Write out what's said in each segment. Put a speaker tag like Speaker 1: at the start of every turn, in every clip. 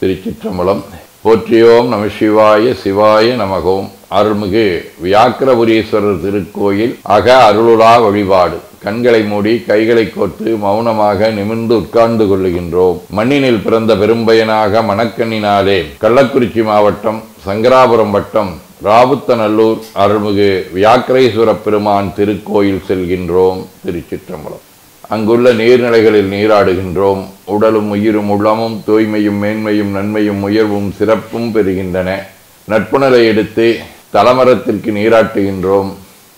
Speaker 1: திருச்சிற்றம்பலம். போற்றியோம் நம சிவாய சிவாய நமகோம். அருள்மிகு வியாக்கிரபுரீஸ்வரர் திருக்கோயில் அக அருளுலா வழிபாடு. கண்களை மூடி கைகளை கோர்த்து மௌனமாக நிமிர்ந்து உட்கார்ந்து கொள்ளுகின்றோம். மண்ணினில் பிறந்த பெரும்பயனாக மணக்கண்ணினாலே கள்ளக்குறிச்சி மாவட்டம் சங்கராபுரம் வட்டம் ராவுத்தநல்லூர் அருள்மிகு வியாக்கிரேஸ்வர பெருமான் திருக்கோயில் செல்கின்றோம். திருச்சிற்றம்பலம். அங்குள்ள நீர்நிலைகளில் நீராடுகின்றோம். உடலும் உயிரும் உள்ளமும் தூய்மையும் மேன்மையும் நன்மையும் உயர்வும் சிறப்பும் பெறுகின்றன. நட்புணரை எடுத்து தலமரத்திற்கு நீராட்டுகின்றோம்.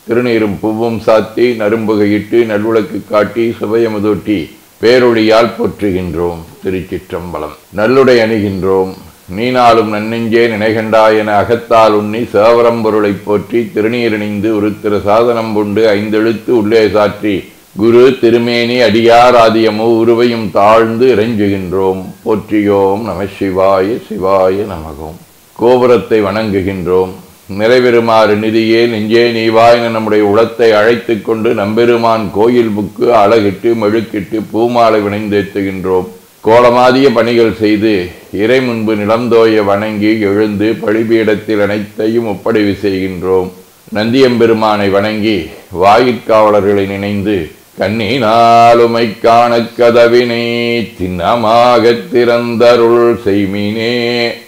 Speaker 1: திருநீரும் பூவும் சாத்தி நரும்புகையிட்டு நல்விளக்கு காட்டி சுபயமுதூட்டி பேரொழியால் போற்றுகின்றோம். திருச்சிற்றம்பலம். நல்லுடை அணிகின்றோம். நீனாலும் நன்னெஞ்சே நினைகண்டாய் என அகத்தால் உண்ணி சேவரம்பொருளை போற்றி திருநீரணிந்து உருத்திர சாதனம் கொண்டு ஐந்தெழுத்து உள்ளே சாற்றி குரு திருமேனி அடியார் ஆதியமோ உருவையும் தாழ்ந்து இறைஞ்சுகின்றோம். போற்றியோம் நம சிவாய சிவாய நமகோம். கோபுரத்தை வணங்குகின்றோம். நிறைவேறுமாறு நிதியே நெஞ்சே நீவாயின நம்முடைய உளத்தை அழைத்து கொண்டு நம்பெருமான் கோயில் புக்கு அழகிட்டு மெழுக்கிட்டு பூமாலை வினைந்தேத்துகின்றோம். கோலமாதிய பணிகள் செய்து இறை முன்பு நிலந்தோய வணங்கி எழுந்து பழிபீடத்தில் அனைத்தையும் ஒப்படைவு செய்கின்றோம். நந்தியம்பெருமானை வணங்கி வாயிற்காவலர்களை நினைந்து கண்ணினாலுமை காண கதவினை சின்னமாக திறந்தருள் செய்மினே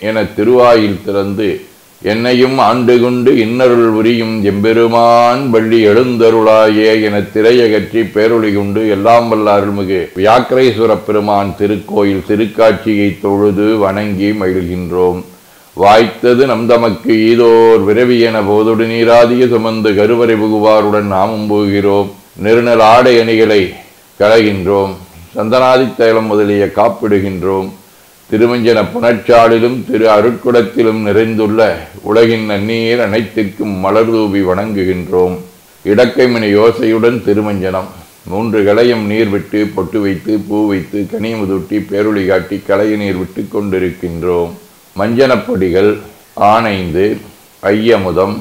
Speaker 1: என திருவாயில் திறந்து என்னையும் ஆண்டு கொண்டு இன்னருள் உரியும் எம்பெருமான் வள்ளி எழுந்தருளாயே என திரையகற்றி பேரொளி கொண்டு எல்லாம் வல்ல அருள்மிகு வியாக்கிரேஸ்வர பெருமான் திருக்கோயில் திருக்காட்சியை தொழுது வணங்கி மகிழ்கின்றோம். வாய்த்தது நம் தமக்கு ஈதோர் விரவி என போதொடு நீராதிய சுமந்து கருவறை புகுவாருடன் நாமும் போகிறோம். நெருநல் ஆடை அணிகளை களைகின்றோம். சந்தனாதி தைலம் முதலிய காப்பிடுகின்றோம். திருமஞ்சன புனச்சாலிலும் திரு அருட்குடத்திலும் நிறைந்துள்ள உலகின் நன்னீர் அனைத்திற்கும் மலர் தூவி வணங்குகின்றோம். இடக்கைமணி யோசையுடன் திருமஞ்சனம் 3 களையம் நீர் விட்டு பொட்டு வைத்து பூ வைத்து கனிமுதூட்டி பேரொளி காட்டி களைய நீர் விட்டு கொண்டிருக்கின்றோம். மஞ்சனப்பொடிகள் ஆனைந்து ஐயமுதம்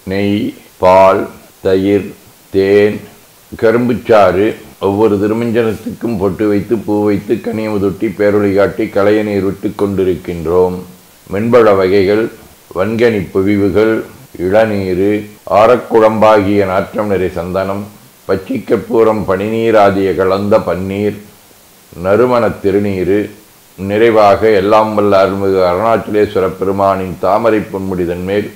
Speaker 1: நெய் பால் தயிர் தேன் கரும்புச்சாறு ஒவ்வொரு திருமஞ்சனத்துக்கும் பொட்டு வைத்து பூ வைத்து கனியமுதொட்டி பேரொளி காட்டி களைய நீர் விட்டு கொண்டிருக்கின்றோம். மென்பழ வகைகள் வன்கனி பொவிவுகள் இளநீர் ஆரக்குழம்பாகிய நாற்றம் நிறை சந்தனம் பச்சிக்கற்பூரம் பனிநீர் ஆதிய கலந்த பன்னீர் நறுமண திருநீர் நிறைவாக எல்லாம் வல்ல அருள்மிகு அருணாச்சலேஸ்வர பெருமானின் தாமரை பொன்முடிதன் மேல்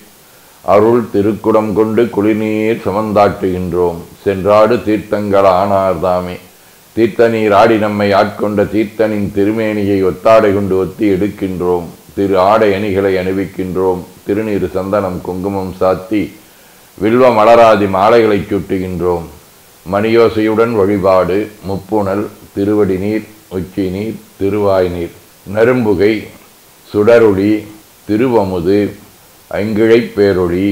Speaker 1: அருள் திருக்குடம் கொண்டு குளிர்நீர் சுமந்தாட்டுகின்றோம். சென்றாடு தீர்த்தங்கள் ஆனார்தாமே. தீர்த்த நீர் ஆடி நம்மை ஆட்கொண்ட தீர்த்தனின் திருமேனியை ஒத்தாடை கொண்டு ஒத்தி எடுக்கின்றோம். திரு ஆடை அணிகளை அணிவிக்கின்றோம். திருநீர் சந்தனம் குங்குமம் சாத்தி வில்வ மலராதி மாலைகளை சூட்டுகின்றோம். மணியோசையுடன் வழிபாடு. முப்புணல் திருவடி நீர் உச்சி நீர் திருவாய் நீர் நரும்புகை சுடரொளி திருவமுது ஐங்கிழை பேரொளி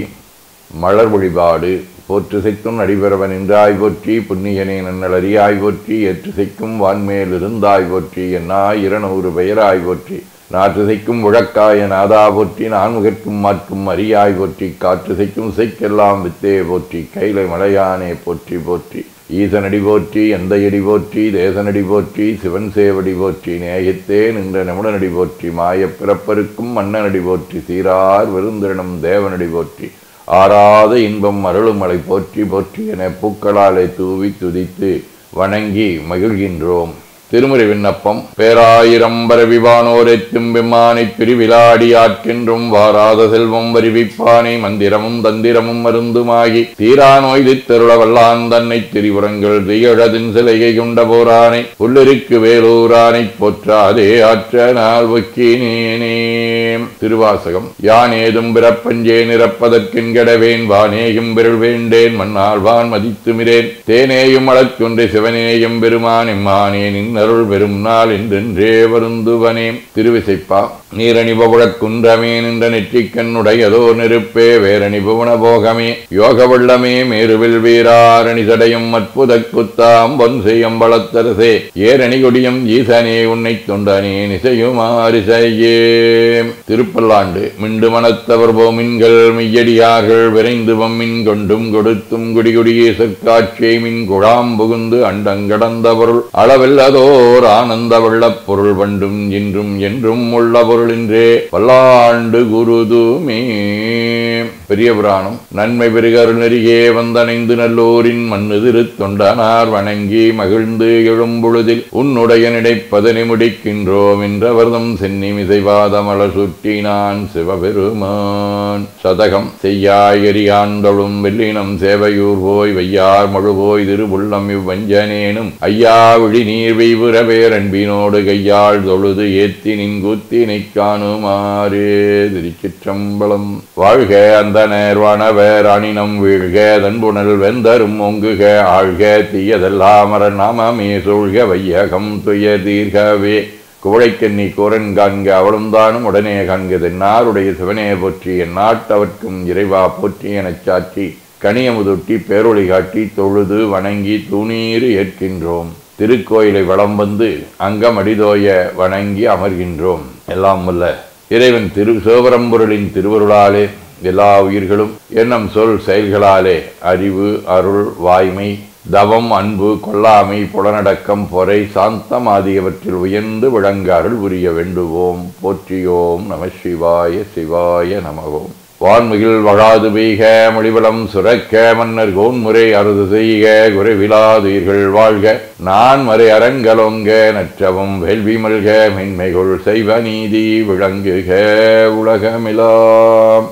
Speaker 1: மலர் வழிபாடு. போற்றுசைக்கும் அடிபரவன் என்றாய் போற்றி புண்ணியனே நன்னல் அறியாய் போற்றி ஏற்றுசைக்கும் வான்மேல் இருந்தாய் போற்றி என்னாய் 200 பெயராய் போற்றி நாற்றுசைக்கும் உழக்காய நாதா போற்றி நான்முகற்கும் மாற்றும் அறியாய் போற்றி காற்றுசைக்கும் செய்க்கெல்லாம் வித்தே போற்றி கைலை மலையானே போற்றி போற்றி ஈசனடி போற்றி எந்தையடி போற்றி தேசனடி போற்றி சிவன் சேவடி போற்றி நேயத்தே நின்ற நமுடனடி போற்றி மாயப் பிறப்பருக்கும் மன்னனடி போற்றி சீரார் விருந்திரனும் தேவனடி போற்றி ஆறாத இன்பம் அருளுமலை போற்றி போற்றி என பூக்களாலே தூவி துதித்து வணங்கி மகிழ்கின்றோம். திருமுறை விண்ணப்பம். பேராயிரம் பரவிவானோர் எத்தும் பெம்மானை பிரிவிலாடி ஆட்கின்றும் வாராத செல்வம் வருவிப்பானை மந்திரமும் தந்திரமும் மருந்துமாகி தீரா நோய் தித்தருள வல்லான் தன்னை திரிபுரங்கள் திகழதின் சிலையை கொண்ட போரானை புல்லருக்கு வேலூரானை போற்றாதே ஆற்ற நாள் ஒக்கினேனே. திருவாசகம். யானேதும் பிறப்பஞ்சே நிரப்பதற்கென்கடவேன் வானேயும் விரல் வேண்டேன் மண்ணால் வான் மதித்துமிரேன் தேனேயும் அளக்குன்றை சிவனேயும் பெருமான் எம்மானே நின் அருள் பெரும் நாள் என்றென்றே வருந்துவனே. திருவிசைப்பா. நீரணிபுழக் குன்றமே நின்ற நெற்றிக்கண்ணுடையதோ நெருப்பே வேரணிபுவன போகமே யோக வெள்ளமே மேருவில் வீராரணி சடையும் அற்புத குத்தாம் பொன் செய்யும் பலத்தரசே ஏரணி கொடியும் ஈசனே உன்னை தொண்டனே நிசையுமாரிசையே. திருப்பல்லாண்டு. மிண்டு மனத்தவர் போமின்கள் மெய்யடியார்கள் விரைந்து வம்மின் கொண்டும் கொடுத்தும் குடிகுடியே சற்காட்சியை மின் குழாம் புகுந்து அண்டங்கடந்த பொருள் அளவில்லதோ நல்லோர் ஆனந்த வெள்ளப் பொருள் பண்டும் இன்றும் என்றும் உள்ள பொருளின்றே பல்லாண்டு குருதுமே. பெரிய புராணம். நன்மை பெருகர் நெறியே வந்தணைந்து நல்லோரின் மண்ணு திருத்தொண்டனார் வணங்கி மகிழ்ந்து எழும்பொழுதில் உன்னுடைய நினைப்பதனை முடிக்கின்றோம் என்றவர்தம் சென்னி மிசைவாதமலர் சுற்றினான் சிவபெருமான். சதகம். செய்யாய் எரியாண்டொழும் வெள்ளினம் சேவையூர் போய் வையார் மழுபோய் திருவுள்ளம் இவ்வஞ்சனேனும் ஐயா விழி நீர் வெய்வுற பேரன்பினோடு கையாள் தொழுது ஏத்தி நின் கூத்தினை காணுமாறே. திருச்சிற்றம்பலம். வாழ்க அந்த நேர்வானவர் அணினம் வீழ்க தன்புணல் வெந்தரும் ஒங்குக ஆழ்க தீயதெல்லாமர நாமமே சூழ்க வையகம் துய தீர்கவே. குவளைக்கண்ணி கோரன் காண்க அவளும் தானும் உடனே காண்க தென்னாருடைய சிவனே போற்றி எந்நாட்டவர்க்கும் இறைவா போற்றி எனச் சாற்றி கனியமுதொட்டி பேரொளி காட்டி தொழுது வணங்கி தூணீறு ஏற்கின்றோம். திருக்கோயிலை வலம் வந்து அங்கம் அடிதோய வணங்கி அமர்கின்றோம். எல்லாம் வல்ல இறைவன் சிவபரம்பொருளின் திருவருளாலே எல்லா உயிர்களும் எண்ணம் சொல் செயல்களாலே அறிவு அருள் வாய்மை தவம் அன்பு கொல்லாமை புலனடக்கம் பொறை சாந்தம் ஆகியவற்றில் உயர்ந்து விளங்க அருள் புரிய வேண்டுவோம். போற்றியோம் நம சிவாய சிவாய நமவோம். வான்மிகில் வழாது பெய்க மொழிவளம் சுரக்க மன்னர் கோன்முறை அறுது செய்க குறைவிலாதுயிர்கள் வாழ்க நான் மறை அரங்கலோங்க நற்றவும் வேள்வி மல்க மென்மைகள் செய்வ நீதி விளங்குக உலகமிலாம்.